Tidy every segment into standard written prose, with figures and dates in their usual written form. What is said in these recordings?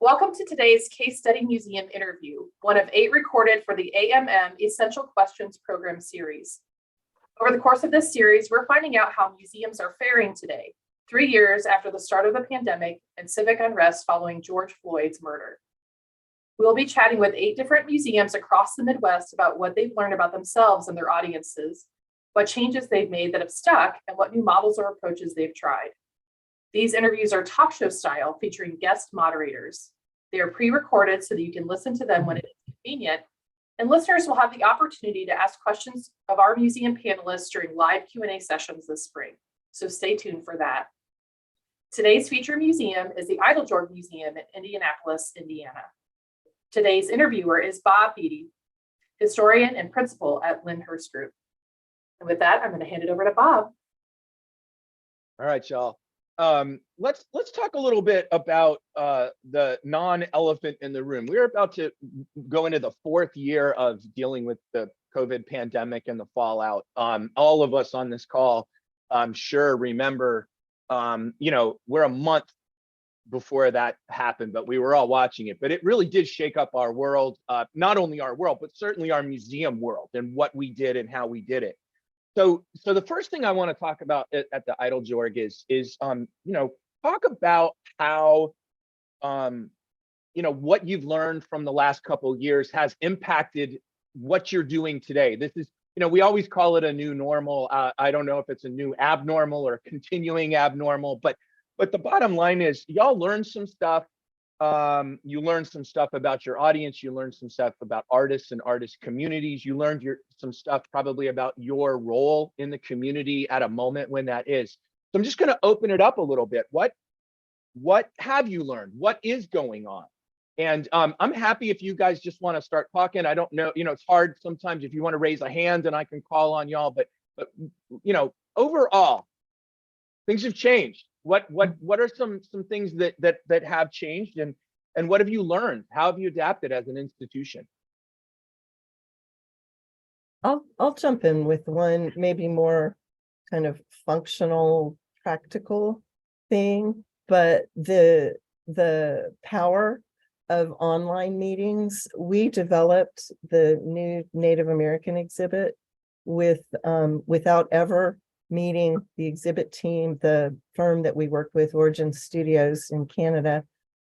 Welcome to today's Case Study Museum interview, one of 8 recorded for the AMM Essential Questions program series. Over the course of this series, we're finding out how museums are faring today, 3 years after the start of the pandemic and civic unrest following George Floyd's murder. We'll be chatting with 8 different museums across the Midwest about what they've learned about themselves and their audiences, what changes they've made that have stuck, and what new models or approaches they've tried. These interviews are talk show style, featuring guest moderators. They are pre-recorded so that you can listen to them when it is convenient, and listeners will have the opportunity to ask questions of our museum panelists during live Q&A sessions this spring, so stay tuned for that. Today's featured museum is the Eiteljorg Museum in Indianapolis, Indiana. Today's interviewer is Bob Beatty, historian and principal at Lyndhurst Group. And with that, I'm going to hand it over to Bob. All right, y'all. Let's talk a little bit about the non-elephant in the room. We're about to go into the 4th year of dealing with the COVID pandemic and the fallout. All of us on this call, I'm sure, remember, we're a month before that happened, but we were all watching it. But it really did shake up our world, not only our world, but certainly our museum world and what we did and how we did it. So the first thing I want to talk about at the Eiteljorg is talk about how what you've learned from the last couple of years has impacted what you're doing today. This is, we always call it a new normal. I don't know if it's a new abnormal or continuing abnormal, but the bottom line is y'all learned some stuff. You learned some stuff about your audience. You learned some stuff about artists and artist communities. You learned some stuff probably about your role in the community at a moment when that is. So I'm just going to open it up a little bit. What have you learned? What is going on? And I'm happy if you guys just want to start talking. I don't know, it's hard sometimes if you want to raise a hand and I can call on y'all, but overall, things have changed. What are some things that have changed, and what have you learned? How have you adapted as an institution? I'll jump in with one maybe more kind of functional, practical thing, but the power of online meetings. We developed the new Native American exhibit without ever meeting the exhibit team, the firm that we work with, Origin Studios in Canada,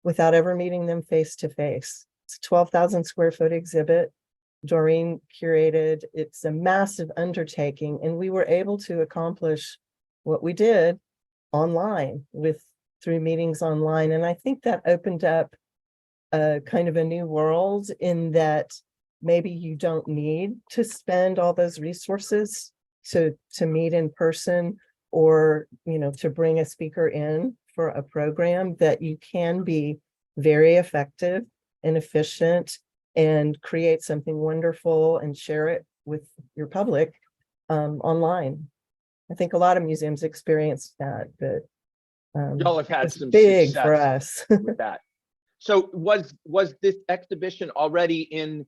without ever meeting them face to face. It's a 12,000 square foot exhibit. Doreen curated. It's a massive undertaking, and we were able to accomplish what we did online through meetings online. And I think that opened up a kind of a new world in that maybe you don't need to spend all those resources to meet in person, or to bring a speaker in for a program, that you can be very effective and efficient and create something wonderful and share it with your public online. I think a lot of museums experience that, but y'all have had some big success for us with that. So was this exhibition already in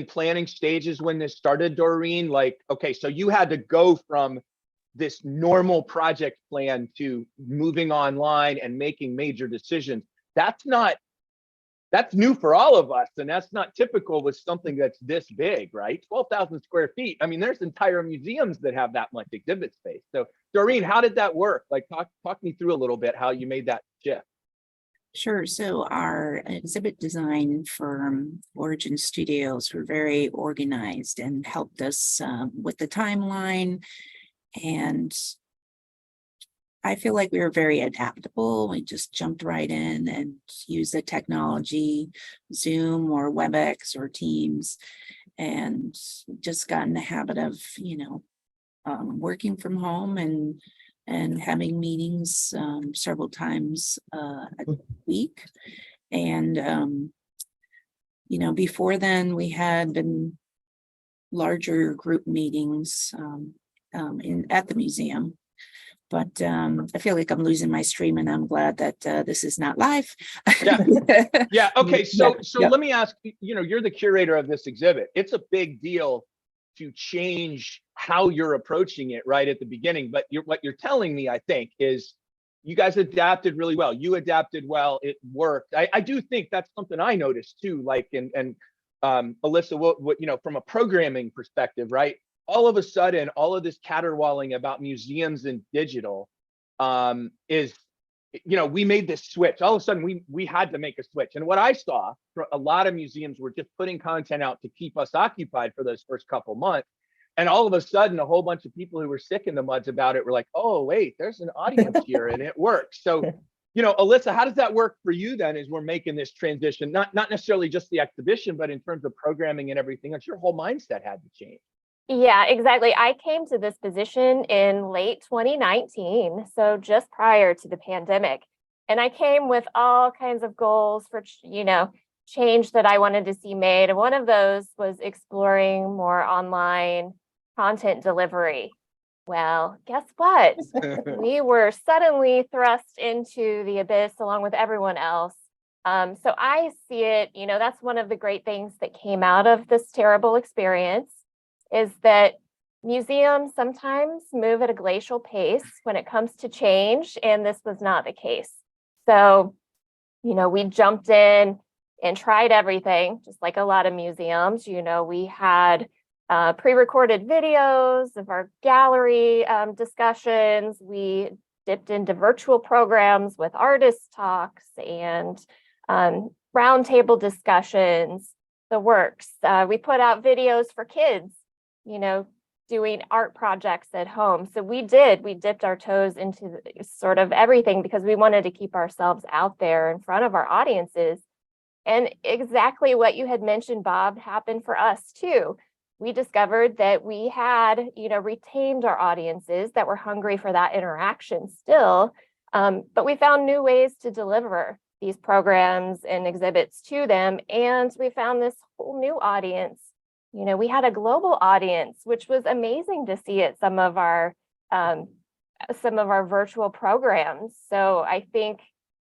planning stages when this started, Doreen? Like, okay, so you had to go from this normal project plan to moving online and making major decisions. That's new for all of us, and that's not typical with something that's this big, right? 12,000 square feet. I mean, there's entire museums that have that much exhibit space. So Doreen, how did that work? Like, talk me through a little bit how you made that shift. Sure. So our exhibit design firm, Origin Studios, were very organized and helped us with the timeline. And I feel like we were very adaptable. We just jumped right in and used the technology, Zoom or WebEx or Teams, and just got in the habit of, working from home and having meetings several times a week. And, before then we had been larger group meetings at the museum. But I feel like I'm losing my stream, and I'm glad that this is not live. Yeah. Okay. So Yeah. Let me ask, you're the curator of this exhibit. It's a big deal to change how you're approaching it right at the beginning. But what you're telling me, I think, is you guys adapted really well. You adapted well. It worked. I do think that's something I noticed too. Like, and Alyssa, what you know, from a programming perspective, right? All of a sudden, all of this caterwauling about museums and digital is, you know, we made this switch. All of a sudden, we had to make a switch. And what I saw, a lot of museums were just putting content out to keep us occupied for those first couple months. And all of a sudden, a whole bunch of people who were sick in the muds about it were like, oh, wait, there's an audience here and it works. So, you know, Alyssa, how does that work for you then as we're making this transition? Not necessarily just the exhibition, but in terms of programming and everything else, your whole mindset had to change. Yeah, exactly. I came to this position in late 2019, so just prior to the pandemic. And I came with all kinds of goals for, you know, change that I wanted to see made. And one of those was exploring more online content delivery. Well, guess what? We were suddenly thrust into the abyss along with everyone else. So I see it, you know, that's one of the great things that came out of this terrible experience, is that museums sometimes move at a glacial pace when it comes to change, and this was not the case. So, you know, we jumped in and tried everything, just like a lot of museums. You know, we had pre-recorded videos of our gallery discussions. We dipped into virtual programs with artist talks and roundtable discussions, the works. We put out videos for kids, you know, doing art projects at home. So we dipped our toes into sort of everything because we wanted to keep ourselves out there in front of our audiences. And exactly what you had mentioned, Bob, happened for us too. We discovered that we had, you know, retained our audiences that were hungry for that interaction still, but we found new ways to deliver these programs and exhibits to them. And we found this whole new audience. You know, we had a global audience, which was amazing to see at some of our virtual programs. So I think,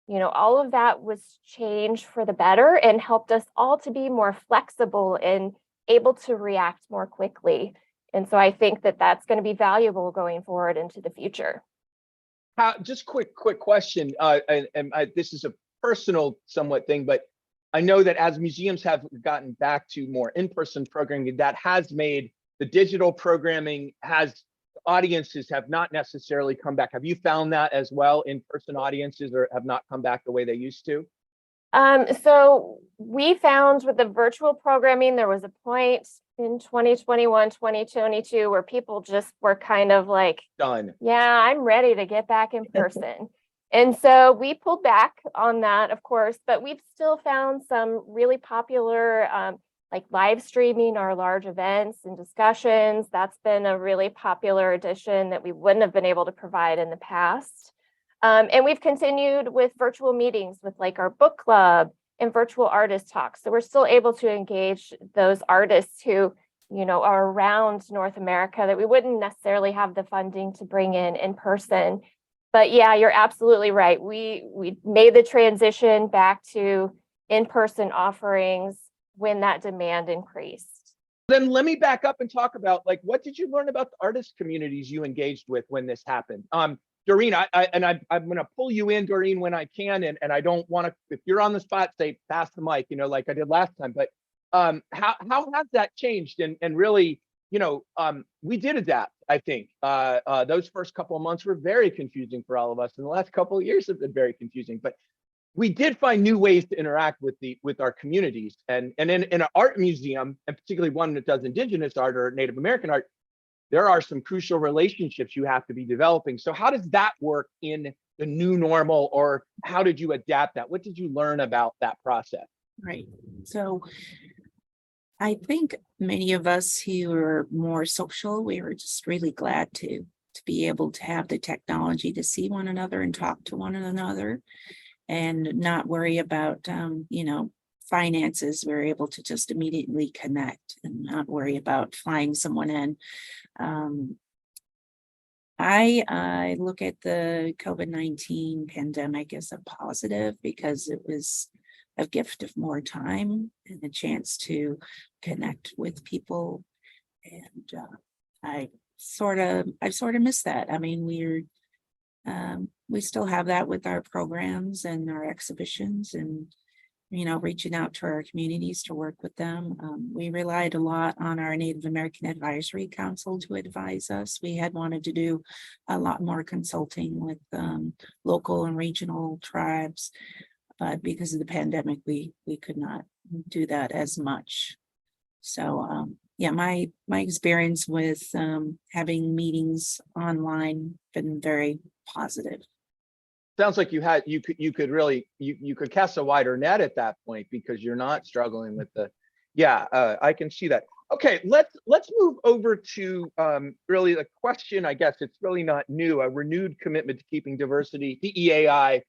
you know, all of that was changed for the better and helped us all to be more flexible and able to react more quickly. And so I think that that's going to be valuable going forward into the future. Just quick question, this is a personal somewhat thing, but I know that as museums have gotten back to more in-person programming, that has made the digital programming audiences have not necessarily come back. Have you found that as well? In-person audiences or have not come back the way they used to? So we found with the virtual programming, there was a point in 2021, 2022, where people just were kind of like, done. Yeah, I'm ready to get back in person. And so we pulled back on that, of course, but we've still found some really popular, like live streaming our large events and discussions. That's been a really popular addition that we wouldn't have been able to provide in the past. And we've continued with virtual meetings with like our book club and virtual artist talks. So we're still able to engage those artists who, you know, are around North America that we wouldn't necessarily have the funding to bring in person. But yeah, you're absolutely right. We made the transition back to in-person offerings when that demand increased. Then let me back up and talk about, like, what did you learn about the artist communities you engaged with when this happened? Doreen, I'm going to pull you in, Doreen, when I can, and I don't want to, if you're on the spot, say, pass the mic, you know, like I did last time. But how has that changed? And really, you know, we did adapt, I think. Those first couple of months were very confusing for all of us, and the last couple of years have been very confusing. But we did find new ways to interact with our communities. And in an art museum, and particularly one that does Indigenous art or Native American art, there are some crucial relationships you have to be developing. So how does that work in the new normal, or how did you adapt that? What did you learn about that process? Right. So I think many of us who are more social, we were just really glad to be able to have the technology to see one another and talk to one another and not worry about, you know, finances. We're able to just immediately connect and not worry about flying someone in. I look at the COVID-19 pandemic as a positive because it was a gift of more time and a chance to connect with people. And I've sort of missed that. I mean, We still have that with our programs and our exhibitions, and reaching out to our communities to work with them. We relied a lot on our Native American Advisory Council to advise us. We had wanted to do a lot more consulting with local and regional tribes, but because of the pandemic, we could not do that as much. So yeah, my experience with having meetings online been very positive. Sounds like you could really cast a wider net at that point, because you're not struggling with the, I can see that. Okay, let's move over to really the question. I guess it's really not new, a renewed commitment to keeping diversity, DEAI.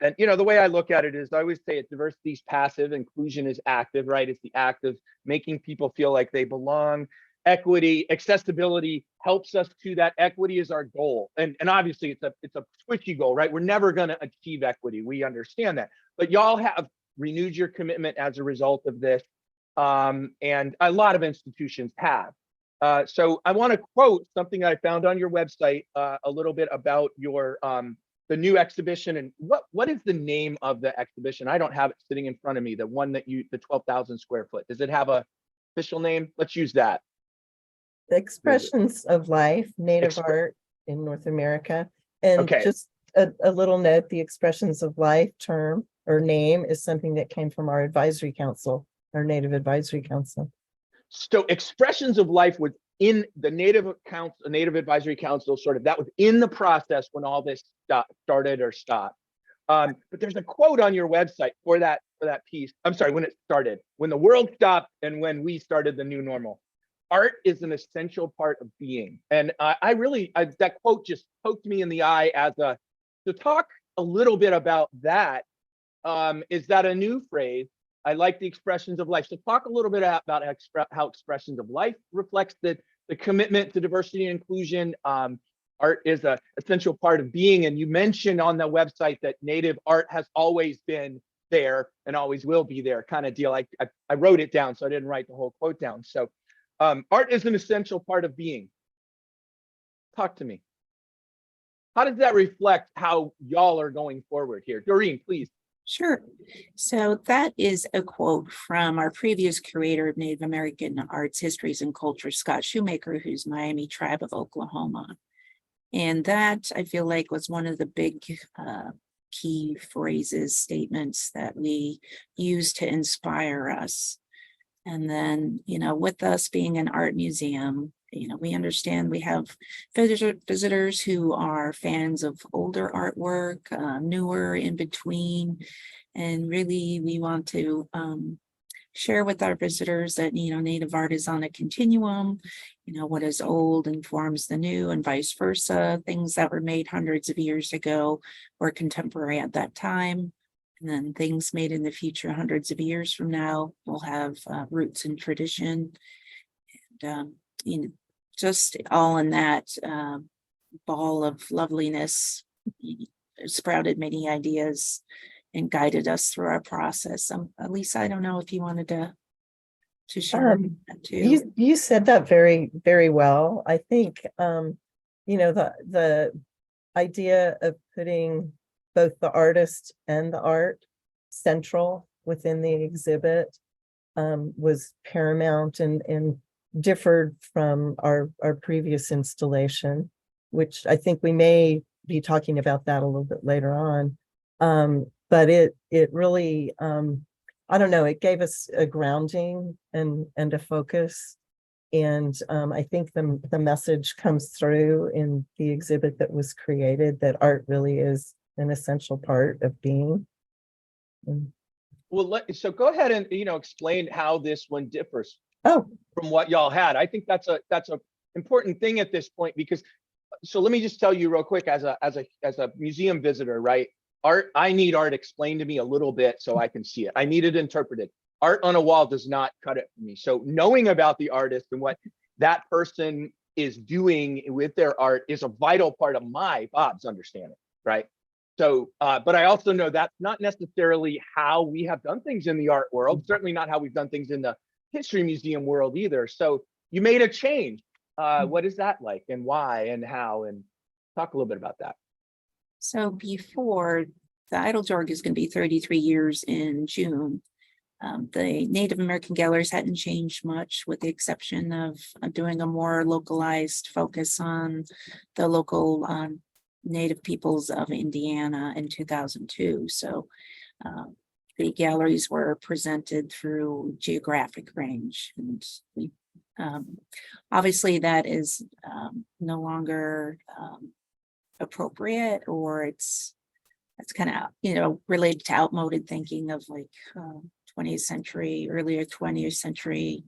And the way I look at it is, I always say diversity is passive, inclusion is active, right? It's the act of making people feel like they belong. Equity, accessibility helps us to that. Equity is our goal, and obviously it's a squishy goal, right? We're never going to achieve equity. We understand that, but y'all have renewed your commitment as a result of this, and a lot of institutions have. So I want to quote something I found on your website, a little bit about your the new exhibition. And what is the name of the exhibition? I don't have it sitting in front of me. The one that the 12,000 square foot. Does it have a official name? Let's use that. Expressions of Life, Native Art in North America. And Okay. just a little note, the Expressions of Life term or name is something that came from our advisory council, our Native Advisory Council. So Expressions of Life was in the Native Advisory Council, sort of, that was in the process when all this started or stopped. But there's a quote on your website for that piece. I'm sorry, when it started, when the world stopped and when we started the new normal. Art is an essential part of being. And that quote just poked me in the eye to talk a little bit about that. Is that a new phrase? I like the Expressions of Life. So talk a little bit about how Expressions of Life reflects the commitment to diversity and inclusion. Art is an essential part of being. And you mentioned on the website that Native art has always been there and always will be there, kind of deal. I wrote it down, so I didn't write the whole quote down. So art is an essential part of being. Talk to me. How does that reflect how y'all are going forward here? Doreen, please. Sure. So that is a quote from our previous curator of Native American arts, histories, and culture, Scott Shoemaker, who's Miami Tribe of Oklahoma. And that, I feel like, was one of the big key phrases, statements that we used to inspire us. And then, with us being an art museum, we understand we have visitors who are fans of older artwork, newer, in between. And really, we want to share with our visitors that, Native art is on a continuum. What is old informs the new and vice versa. Things that were made hundreds of years ago were contemporary at that time. And then things made in the future, hundreds of years from now, will have roots and tradition. And, just all in that ball of loveliness sprouted many ideas and guided us through our process. Lisa, I don't know if you wanted to share that too. You said that very, very well. I think, the idea of putting both the artist and the art central within the exhibit was paramount and differed from our previous installation, which I think we may be talking about that a little bit later on. But it really, I don't know, it gave us a grounding and a focus. And I think the message comes through in the exhibit that was created, that art really is an essential part of being. Well, so go ahead and explain how this one differs from what y'all had. I think that's a important thing at this point, because so let me just tell you real quick, as a museum visitor, right? I need art explained to me a little bit so I can see it. I need it interpreted. Art on a wall does not cut it for me. So knowing about the artist and what that person is doing with their art is a vital part of Bob's understanding, right? So, but I also know that's not necessarily how we have done things in the art world, certainly not how we've done things in the history museum world either. So you made a change. What is that like, and why and how? And talk a little bit about that. So before, the Eiteljorg is going to be 33 years in June. The Native American galleries hadn't changed much, with the exception of doing a more localized focus on the local Native peoples of Indiana in 2002. So the galleries were presented through geographic range, and we obviously that is no longer appropriate, or it's kind of related to outmoded thinking of like 20th century, earlier 20th century,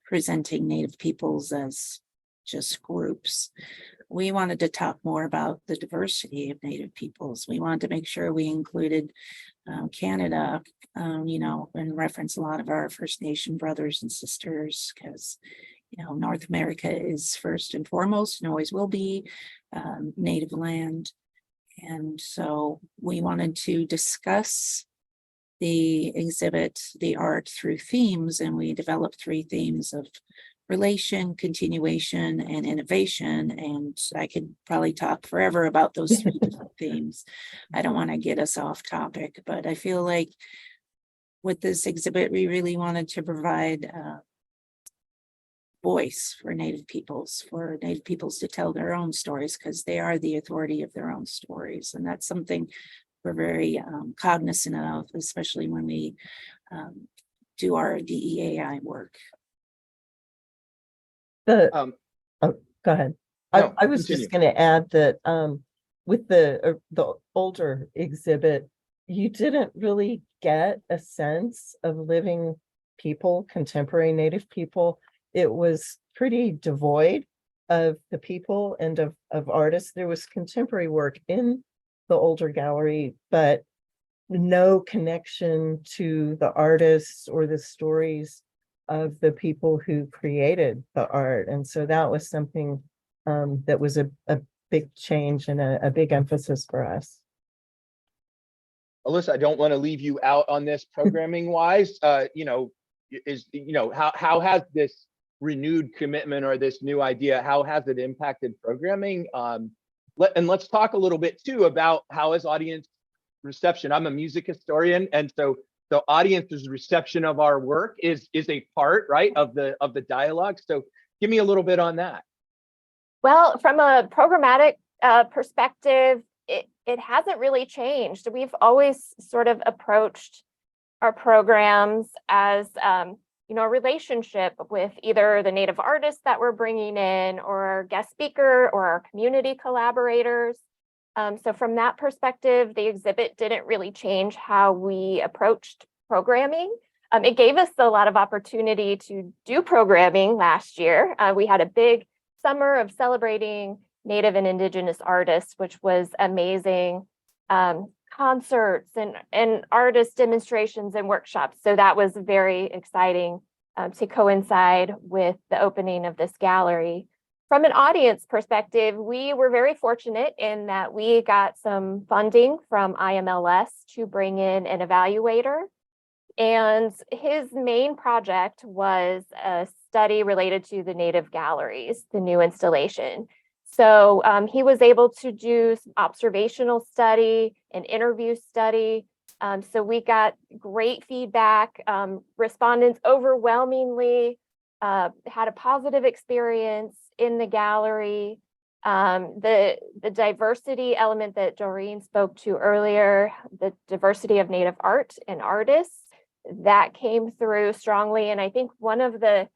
presenting Native peoples as just groups. We wanted to talk more about the diversity of Native peoples. We wanted to make sure we included Canada, and reference a lot of our First Nation brothers and sisters, because North America is first and foremost and always will be Native land. And so we wanted to discuss the exhibit, the art, through themes, and we developed 3 themes of relation, continuation, and innovation. And I could probably talk forever about those 3 different themes. I don't want to get us off topic, but I feel like with this exhibit, we really wanted to provide voice for Native peoples to tell their own stories, because they are the authority of their own stories. And that's something we're very cognizant of, especially when we do our DEAI work. Oh, go ahead. No, I was continue. just going to add that with the older exhibit, you didn't really get a sense of living people, contemporary Native people. It was pretty devoid of the people and of artists. There was contemporary work in the older gallery, but no connection to the artists or the stories of the people who created the art. And so that was something that was a big change and a big emphasis for us. Alyssa, I don't want to leave you out on this programming wise. How has this renewed commitment or this new idea, how has it impacted programming? Let's talk a little bit too about how is audience reception. I'm a music historian, and so the audience's reception of our work is a part, right, of the dialogue. So give me a little bit on that. Well, from a programmatic perspective, it hasn't really changed. We've always sort of approached our programs as a relationship with either the Native artists that we're bringing in, or our guest speaker, or our community collaborators. So from that perspective, the exhibit didn't really change how we approached programming. It gave us a lot of opportunity to do programming last year. We had a big summer of celebrating Native and Indigenous artists, which was amazing. Concerts and artist demonstrations and workshops. So that was very exciting to coincide with the opening of this gallery. From an audience perspective, we were very fortunate in that we got some funding from IMLS to bring in an evaluator. And his main project was a study related to the Native galleries, the new installation. So he was able to do some observational study, an interview study. So we got great feedback. Respondents overwhelmingly had a positive experience in the gallery. The diversity element that Doreen spoke to earlier, the diversity of Native art and artists, that came through strongly. And I think one of the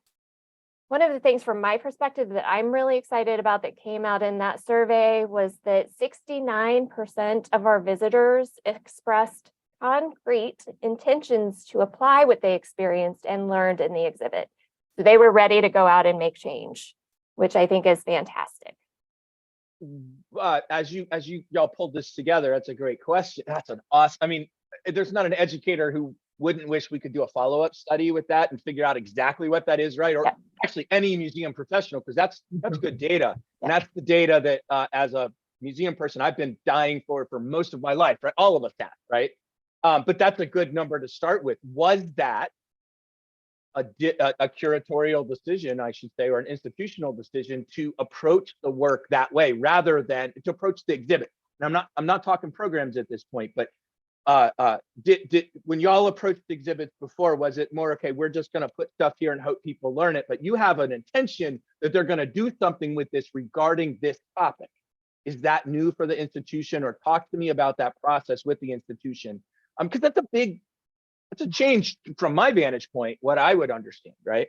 things from my perspective that I'm really excited about that came out in that survey was that 69% of our visitors expressed concrete intentions to apply what they experienced and learned in the exhibit. So they were ready to go out and make change, which I think is fantastic. As y'all pulled this together, that's a great question. That's an awesome, there's not an educator who wouldn't wish we could do a follow-up study with that and figure out exactly what that is, right? Or actually any museum professional, because that's good data. And that's the data that as a museum person, I've been dying for most of my life, right? All of us have, right? But that's a good number to start with. Was that a curatorial decision, I should say, or an institutional decision to approach the work that way, rather than to approach the exhibit? and I'm not talking programs at this point, but when y'all approached exhibits before, was it more, okay, we're just going to put stuff here and hope people learn it, but you have an intention that they're going to do something with this regarding this topic? Is that new for the institution? Or talk to me about that process with the institution, because that's a change from my vantage point, what I would understand, right?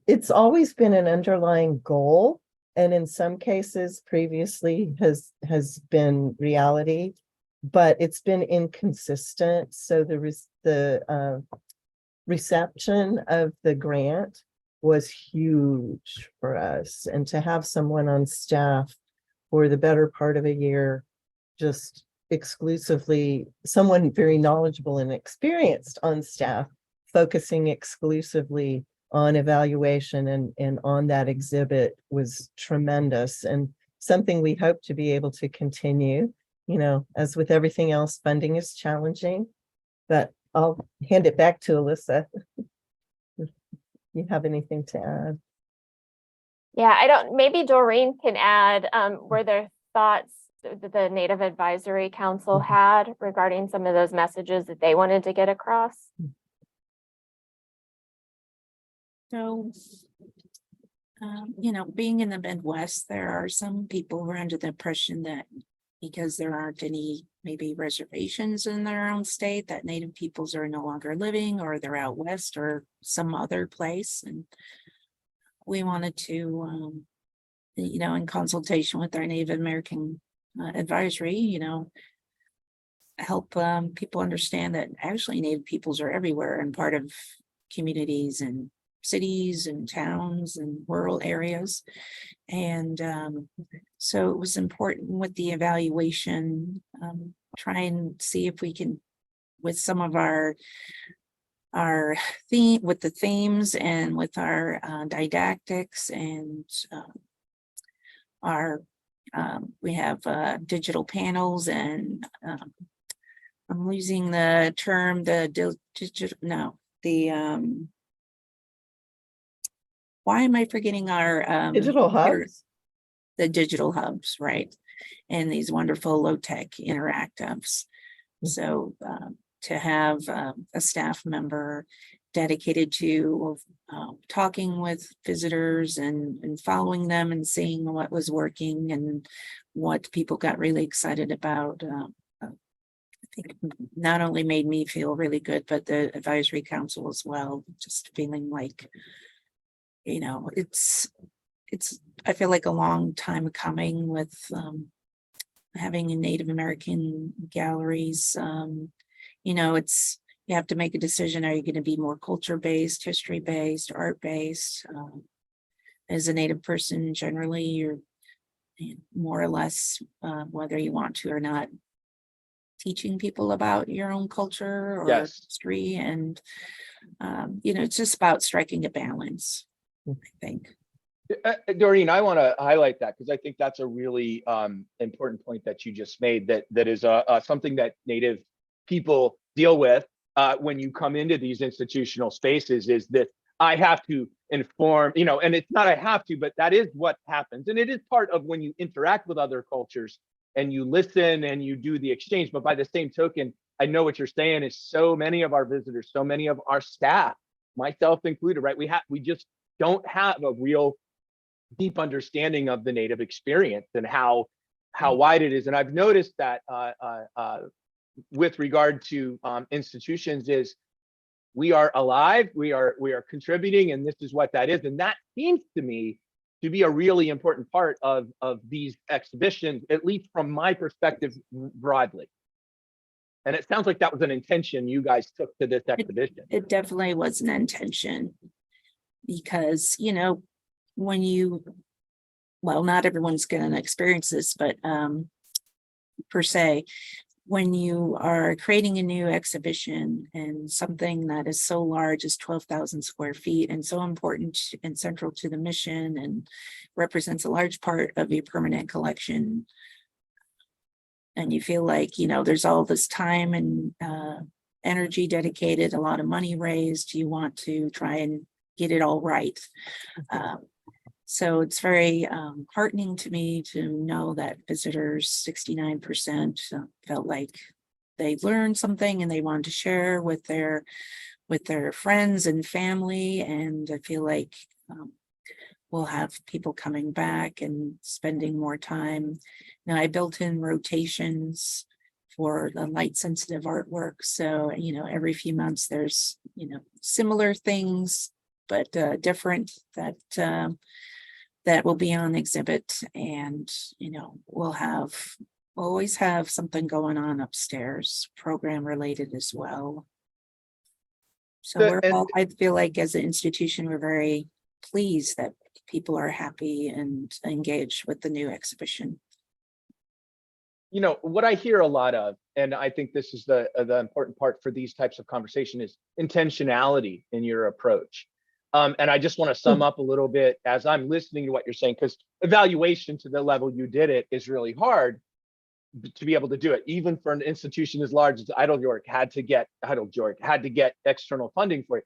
It's always been an underlying goal, and in some cases previously has been reality, but it's been inconsistent. So the reception of the grant was huge for us, and to have someone on staff for the better part of a year, just exclusively someone very knowledgeable and experienced on staff, focusing exclusively on evaluation and on that exhibit was tremendous, and something we hope to be able to continue. You know, as with everything else, funding is challenging, but I'll hand it back to Alyssa. If you have anything to add? Yeah, maybe Doreen can add, were there thoughts that the Native Advisory Council had regarding some of those messages that they wanted to get across? So, you know, being in the Midwest, there are some people who are under the impression that because there aren't any maybe reservations in their own state, that Native peoples are no longer living, or they're out west or some other place. And we wanted to, you know, in consultation with our Native American advisory, you know, help people understand that actually Native peoples are everywhere and part of communities and cities and towns and rural areas. And so it was important with the evaluation, try and see if we can, with some of our theme, with the themes and with our didactics and our we have digital panels, and I'm losing the term, why am I forgetting our Digital hubs? The digital hubs, right? And these wonderful low-tech interactives. So to have a staff member dedicated to talking with visitors and following them and seeing what was working and what people got really excited about, I think not only made me feel really good, but the advisory council as well, just feeling like, you know, it's I feel like a long time coming with having a Native American galleries. You know, you have to make a decision. Are you going to be more culture-based, history-based, art-based? As a Native person, generally, you're more or less, whether you want to or not, teaching people about your own culture or history. And, you know, it's just about striking a balance, I think. Doreen, I want to highlight that because I think that's a really important point that you just made, that is something that Native people deal with when you come into these institutional spaces, is that I have to inform, you know, and it's not I have to, but that is what happens. And it is part of when you interact with other cultures and you listen and you do the exchange. But by the same token, I know what you're saying is so many of our visitors, so many of our staff, myself included, right? We just don't have a real deep understanding of the Native experience and how wide it is. And I've noticed that with regard to institutions, is we are alive, we are contributing, and this is what that is. And that seems to me to be a really important part of these exhibitions, at least from my perspective broadly. And it sounds like that was an intention you guys took to this exhibition. It definitely was an intention, because, you know, when well, not everyone's going to experience this, but per se, when you are creating a new exhibition and something that is so large as 12,000 square feet and so important and central to the mission and represents a large part of your permanent collection, and you feel like, you know, there's all this time and energy dedicated, a lot of money raised, you want to try and get it all right. So it's very heartening to me to know that visitors, 69% felt like they learned something and they wanted to share with their friends and family. And I feel like we'll have people coming back and spending more time. Now, I built in rotations for the light sensitive artwork. So, every few months there's, similar things, but different that will be on exhibit. And, we'll always have something going on upstairs, program related as well. So I feel like as an institution, we're very pleased that people are happy and engaged with the new exhibition. What I hear a lot of, and I think this is the important part for these types of conversation, is intentionality in your approach. And I just want to sum up a little bit as I'm listening to what you're saying, because evaluation to the level you did it is really hard to be able to do it. Even for an institution as large as Eiteljorg had to get external funding for it.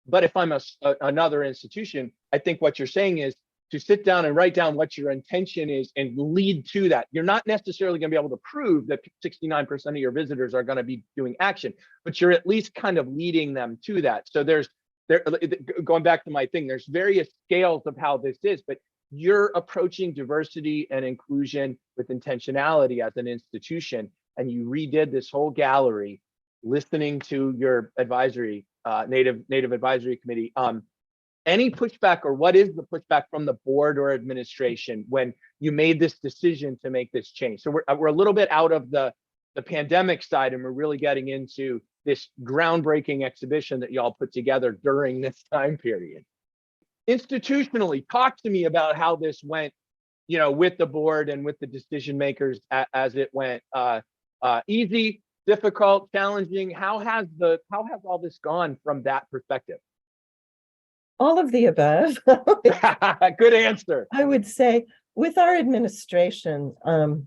But if I'm another institution, I think what you're saying is to sit down and write down what your intention is and lead to that. You're not necessarily going to be able to prove that 69% of your visitors are going to be doing action, but you're at least kind of leading them to that. So going back to my thing, there's various scales of how this is, but you're approaching diversity and inclusion with intentionality as an institution, and you redid this whole gallery, listening to your advisory, Native Advisory Committee. Any pushback, or what is the pushback from the board or administration when you made this decision to make this change? So we're a little bit out of the pandemic side, and we're really getting into this groundbreaking exhibition that y'all put together during this time period. Institutionally, talk to me about how this went, with the board and with the decision makers as it went. Easy, difficult, challenging. How has all this gone from that perspective? All of the above. Good answer. I would say with our administration,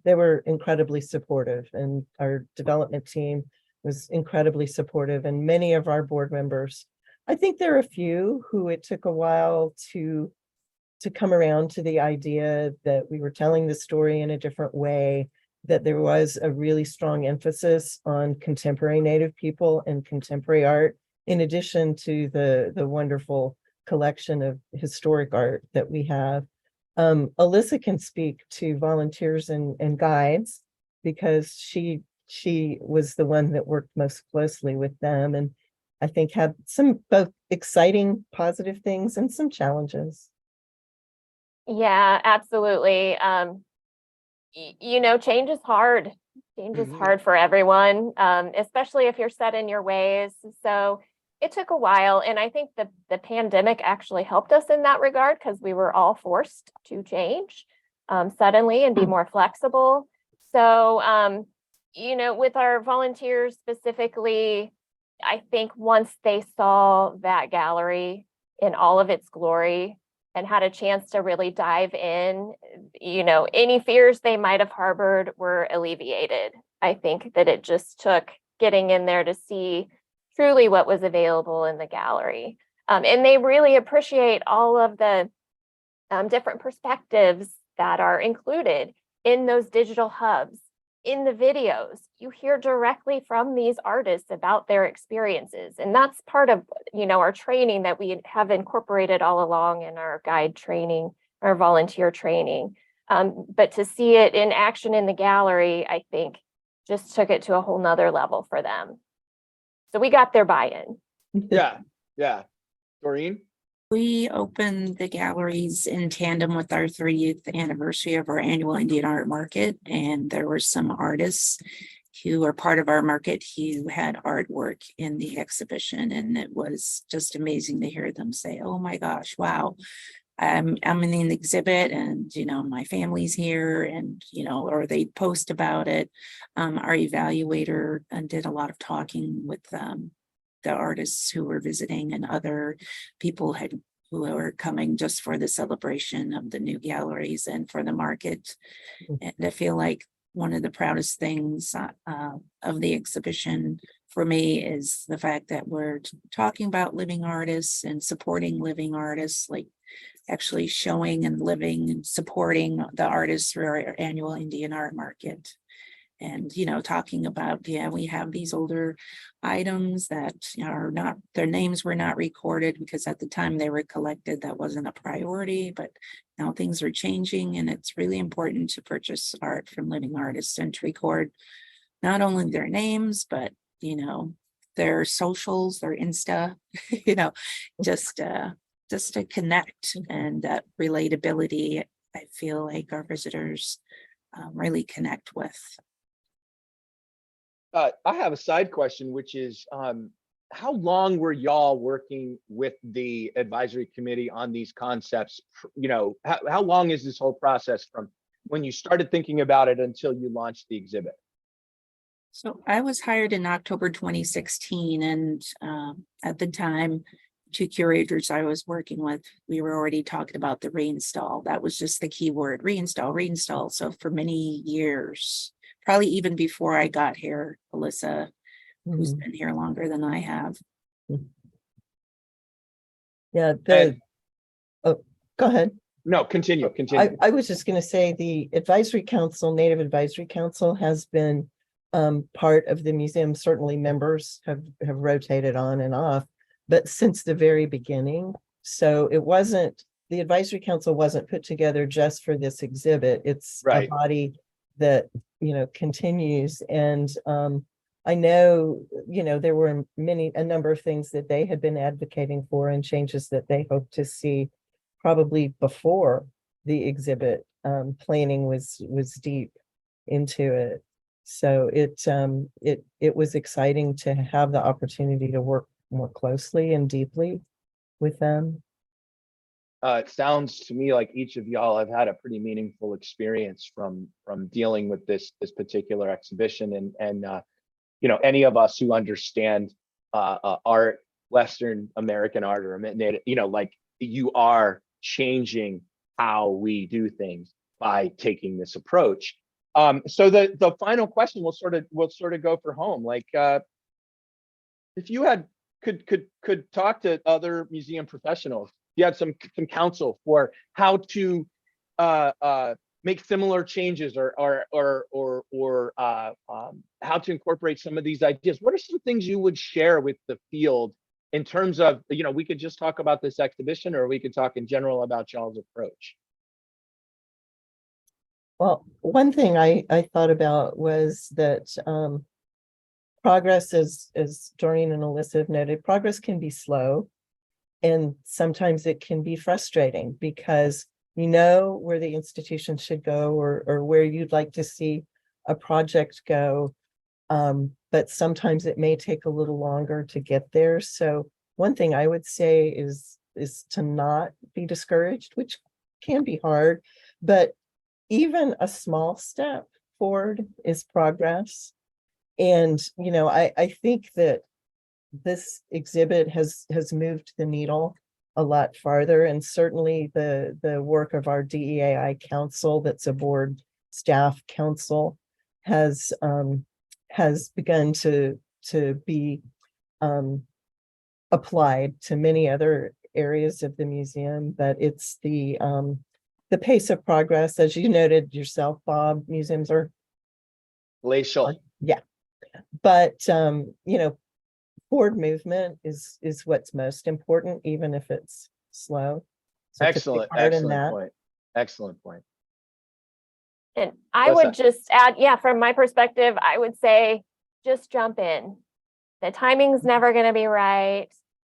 they were incredibly supportive, and our development team was incredibly supportive, and many of our board members. I think there are a few who it took a while to come around to the idea that we were telling the story in a different way, that there was a really strong emphasis on contemporary Native people and contemporary art, in addition to the wonderful collection of historic art that we have. Alyssa can speak to volunteers and guides, because she was the one that worked most closely with them, and I think had some both exciting positive things and some challenges. Yeah, absolutely. Change is hard. Change is hard for everyone, especially if you're set in your ways. So it took a while, and I think the pandemic actually helped us in that regard, because we were all forced to change suddenly and be more flexible. So, with our volunteers specifically, I think once they saw that gallery in all of its glory and had a chance to really dive in, any fears they might have harbored were alleviated. I think that it just took getting in there to see truly what was available in the gallery. And they really appreciate all of the different perspectives that are included in those digital hubs, in the videos. You hear directly from these artists about their experiences. And that's part of, our training that we have incorporated all along in our guide training, our volunteer training. But to see it in action in the gallery, I think just took it to a whole nother level for them. So we got their buy-in. Yeah. Doreen? We opened the galleries in tandem with our 30th anniversary of our annual Indian Art Market, and there were some artists who are part of our market who had artwork in the exhibition, and it was just amazing to hear them say, "Oh my gosh, wow, I'm in the exhibit, and my family's here," and or they post about it. Our evaluator did a lot of talking with the artists who were visiting, and other people who were coming just for the celebration of the new galleries and for the market. And I feel like one of the proudest things of the exhibition for me is the fact that we're talking about living artists and supporting living artists. Like actually showing and living and supporting the artists through our annual Indian art market. And, talking about, we have these older items that are not, their names were not recorded because at the time they were collected, that wasn't a priority, but now things are changing, and it's really important to purchase art from living artists and to record not only their names, but, their socials, their Insta, just to connect, and that relatability, I feel like our visitors really connect with. I have a side question, which is, how long were y'all working with the advisory committee on these concepts? How long is this whole process from when you started thinking about it until you launched the exhibit? So I was hired in October 2016, and at the time, two curators I was working with, we were already talking about the reinstall. That was just the key word, reinstall. So for many years, probably even before I got here, Alyssa, who's been here longer than I have. Yeah, go ahead. No, continue. I was just going to say the advisory council, Native Advisory Council, has been part of the museum. Certainly members have rotated on and off, but since the very beginning. So the advisory council wasn't put together just for this exhibit. It's a body that continues. And I know there were a number of things that they had been advocating for and changes that they hope to see probably before the exhibit. Planning was deep into it. So it was exciting to have the opportunity to work more closely and deeply with them. It sounds to me like each of y'all have had a pretty meaningful experience from dealing with this particular exhibition, and any of us who understand art, Western American art, or Native, like, you are changing how we do things by taking this approach. So the final question will sort of go for home. Like, if you could talk to other museum professionals, you had some counsel for how to make similar changes or how to incorporate some of these ideas, what are some things you would share with the field in terms of, we could just talk about this exhibition, or we could talk in general about y'all's approach? Well, one thing I thought about was that progress, as Doreen and Alyssa have noted, progress can be slow, and sometimes it can be frustrating because where the institution should go, or where you'd like to see a project go, but sometimes it may take a little longer to get there. So one thing I would say is to not be discouraged, which can be hard, but even a small step forward is progress. And, I think that this exhibit has moved the needle a lot farther. And certainly the work of our DEAI council, that's a board staff council, has begun to be applied to many other areas of the museum. But it's the pace of progress, as you noted yourself, Bob, museums are glacial. Yeah. But, forward movement is what's most important, even if it's slow. So Excellent point. And I would just add, from my perspective, I would say, just jump in. The timing's never going to be right.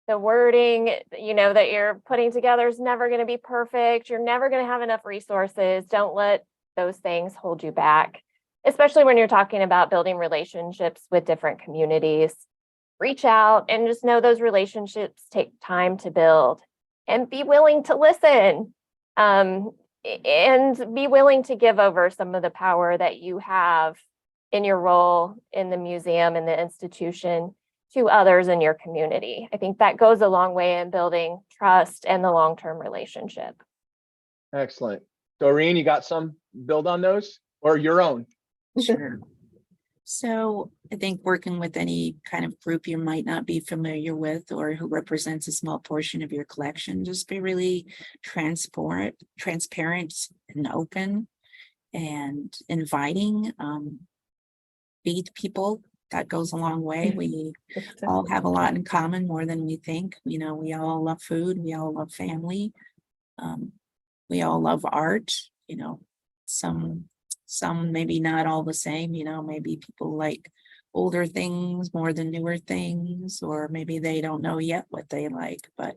The wording, that you're putting together is never going to be perfect. You're never going to have enough resources. Don't let those things hold you back, especially when you're talking about building relationships with different communities. Reach out and just know those relationships take time to build, and be willing to listen, and be willing to give over some of the power that you have in your role in the museum and the institution to others in your community. I think that goes a long way in building trust and the long-term relationship. Excellent. Doreen, you got some build on those, or your own? Sure. So I think working with any kind of group you might not be familiar with or who represents a small portion of your collection, just be really transparent and open and inviting. Feed people. That goes a long way. We all have a lot in common, more than we think. You know, we all love food. We all love family. We all love art. You know, some maybe not all the same. You know, maybe people like older things more than newer things, or maybe they don't know yet what they like. But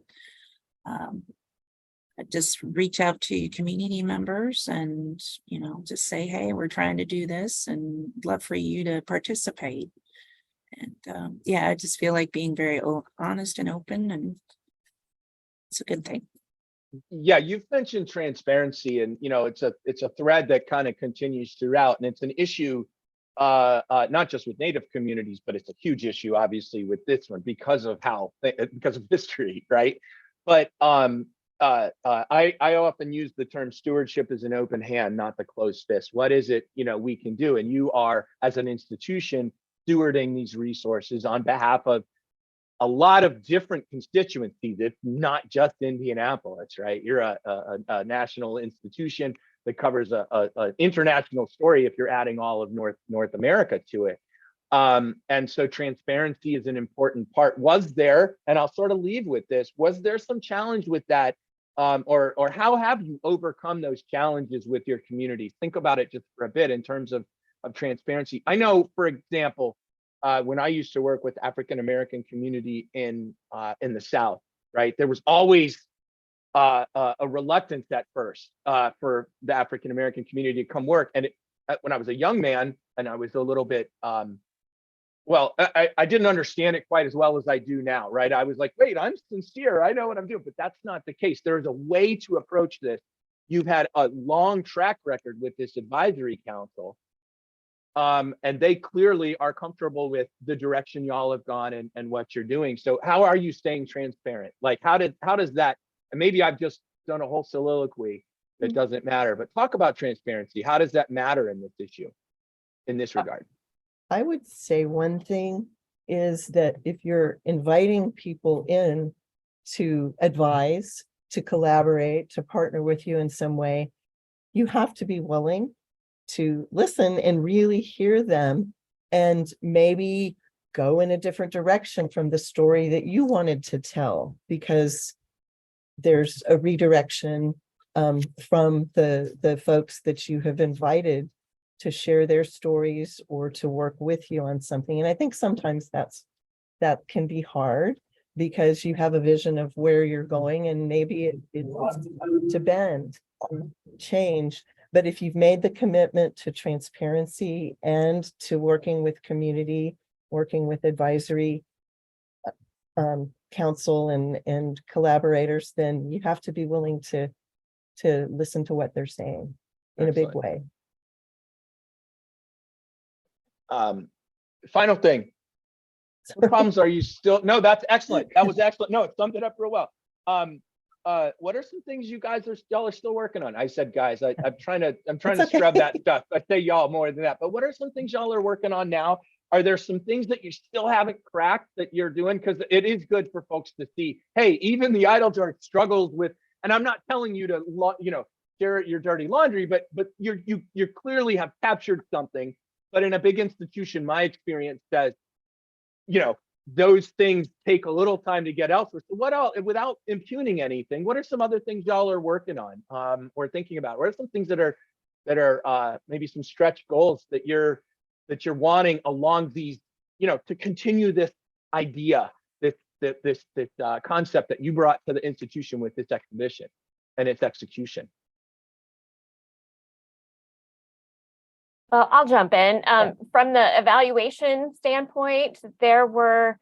just reach out to community members and, you know, just say, hey, we're trying to do this and love for you to participate. And yeah, I just feel like being very honest and open, and it's a good thing. Yeah, you've mentioned transparency, and you know, it's a thread that kind of continues throughout, and it's an issue not just with Native communities, but it's a huge issue, obviously, with this one because of history, right? But I often use the term stewardship as an open hand, not the closed fist. What is it, you know, we can do? And you are, as an institution, stewarding these resources on behalf of a lot of different constituencies. It's not just Indianapolis, right? You're a national institution that covers an international story if you're adding all of North America to it. And so transparency is an important part. Was there, and I'll sort of leave with this, was there some challenge with that? Or how have you overcome those challenges with your community? Think about it just for a bit in terms of transparency. I know, for example, when I used to work with African-American community in the South, right, there was always a reluctance at first for the African-American community to come work. And when I was a young man and I was a little bit, well, I didn't understand it quite as well as I do now, right? I was like, wait, I'm sincere. I know what I'm doing, but that's not the case. There's a way to approach this. You've had a long track record with this advisory council. And they clearly are comfortable with the direction y'all have gone and what you're doing. So how are you staying transparent? Like, how does that, and maybe I've just done a whole soliloquy that doesn't matter, but talk about transparency. How does that matter in this issue, in this regard? I would say one thing is that if you're inviting people in to advise, to collaborate, to partner with you in some way, you have to be willing to listen and really hear them and maybe go in a different direction from the story that you wanted to tell, because there's a redirection from the folks that you have invited to share their stories or to work with you on something. And I think sometimes that can be hard because you have a vision of where you're going and maybe it's to bend, change. But if you've made the commitment to transparency and to working with community, working with advisory council and collaborators, then you have to be willing to listen to what they're saying in a big way. Final thing. What problems are you still? No, that's excellent. That was excellent. No, it summed it up real well. What are some things y'all are still working on? I said, guys, I'm trying to scrub that stuff. I say y'all more than that, but what are some things y'all are working on now? Are there some things that you still haven't cracked that you're doing? Because it is good for folks to see, hey, even the Eiteljorg struggles with, and I'm not telling you to, you know, share your dirty laundry, but you clearly have captured something. But in a big institution, my experience says, you know, those things take a little time to get elsewhere. So what else, without impugning anything, what are some other things y'all are working on or thinking about? What are some things that are maybe some stretch goals that you're wanting along these, you know, to continue this idea, this concept that you brought to the institution with this exhibition and its execution? Well, I'll jump in. From the evaluation standpoint, there were,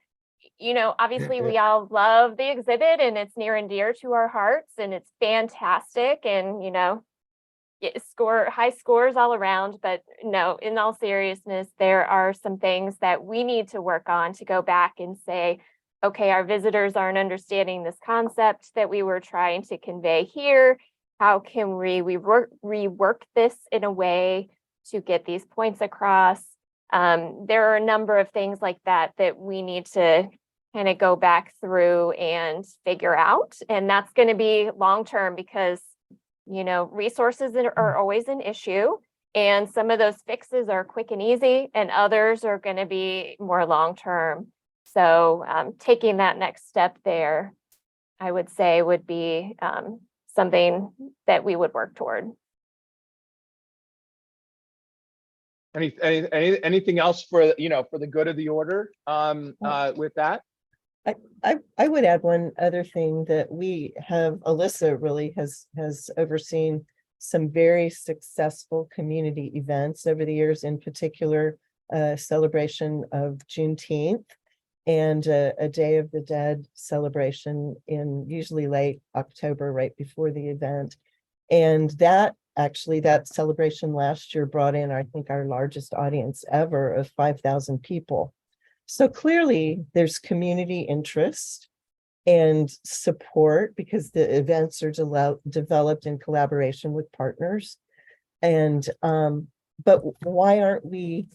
you know, obviously we all love the exhibit and it's near and dear to our hearts and it's fantastic and, you know, high scores all around. But no, in all seriousness, there are some things that we need to work on to go back and say, okay, our visitors aren't understanding this concept that we were trying to convey here. How can we rework this in a way to get these points across? There are a number of things like that that we need to kind of go back through and figure out. And that's going to be long-term because, you know, resources are always an issue. And some of those fixes are quick and easy, and others are going to be more long-term. So taking that next step there, I would say would be something that we would work toward. Anything else for, you know, for the good of the order with that? I would add one other thing that we have, Alyssa really has overseen some very successful community events over the years, in particular, celebration of Juneteenth and a Day of the Dead celebration in usually late October, right before the event. And that celebration last year brought in, I think, our largest audience ever of 5,000 people. So clearly there's community interest and support because the events are developed in collaboration with partners. And but why aren't we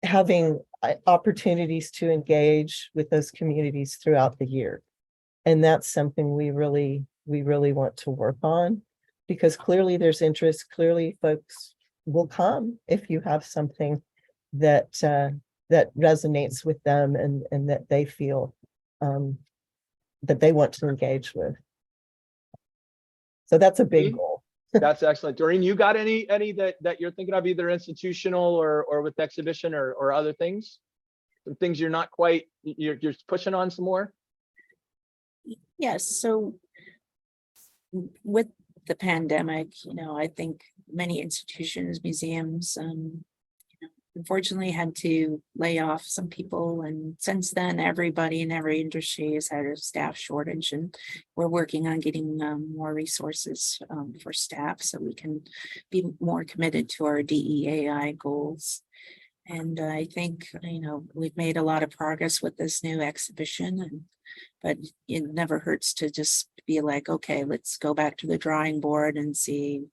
having opportunities to engage with those communities throughout the year? And that's something we really want to work on, because clearly there's interest. Clearly folks will come if you have something that that resonates with them and that they feel that they want to engage with. So that's a big goal. That's excellent. Doreen, you got any that you're thinking of, either institutional or with exhibition or other things? Some things you're not quite, you're pushing on some more? Yes, so with the pandemic, you know, I think many institutions, museums, unfortunately had to lay off some people, and since then everybody in every industry has had a staff shortage, and we're working on getting more resources for staff so we can be more committed to our DEAI goals. And I think, you know, we've made a lot of progress with this new exhibition, but it never hurts to just be like, okay, let's go back to the drawing board and see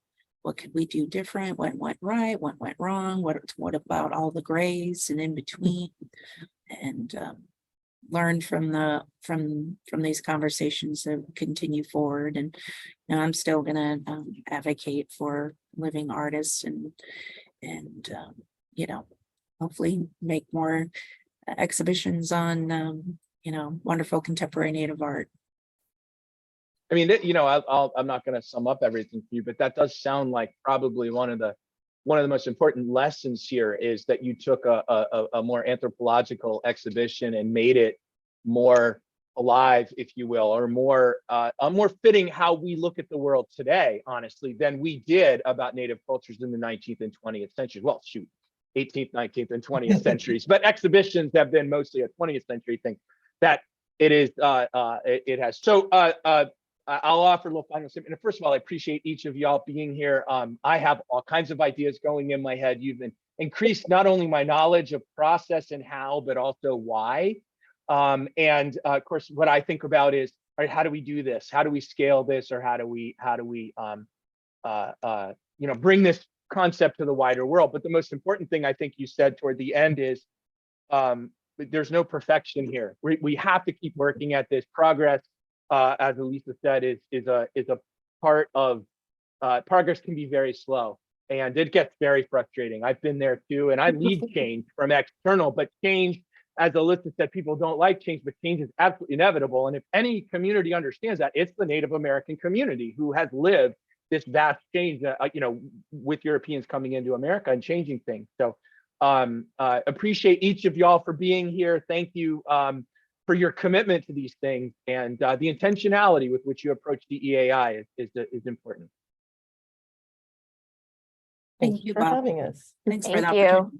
what could we do different, what went right, what went wrong, what about all the grays and in between, and learn from these conversations and continue forward. And you know, I'm still gonna advocate for living artists and you know, hopefully make more exhibitions on you know, wonderful contemporary Native art. I mean, you know, I'm not going to sum up everything for you, but that does sound like probably one of the most important lessons here is that you took a more anthropological exhibition and made it more alive, if you will, or more fitting how we look at the world today, honestly, than we did about Native cultures in the 19th and 20th centuries. Well, shoot, 18th, 19th, and 20th centuries, but exhibitions have been mostly a 20th century thing. That it is, it has. So I'll offer a little final statement. And first of all, I appreciate each of y'all being here. I have all kinds of ideas going in my head. You've increased not only my knowledge of process and how, but also why. And of course, what I think about is, all right, how do we do this? How do we scale this? Or how do we you know, bring this concept to the wider world? But the most important thing I think you said toward the end is, there's no perfection here. We have to keep working at this. Progress, as Elisa said, is a part of progress can be very slow, and it gets very frustrating. I've been there too, and I lead change from external, but change, as Elisa said, people don't like change, but change is absolutely inevitable. And if any community understands that, it's the Native American community who has lived this vast change, you know, with Europeans coming into America and changing things. So appreciate each of y'all for being here. Thank you for your commitment to these things, and the intentionality with which you approach DEAI is important. Thank you for Bob. having us. Thanks for Thank the you. opportunity.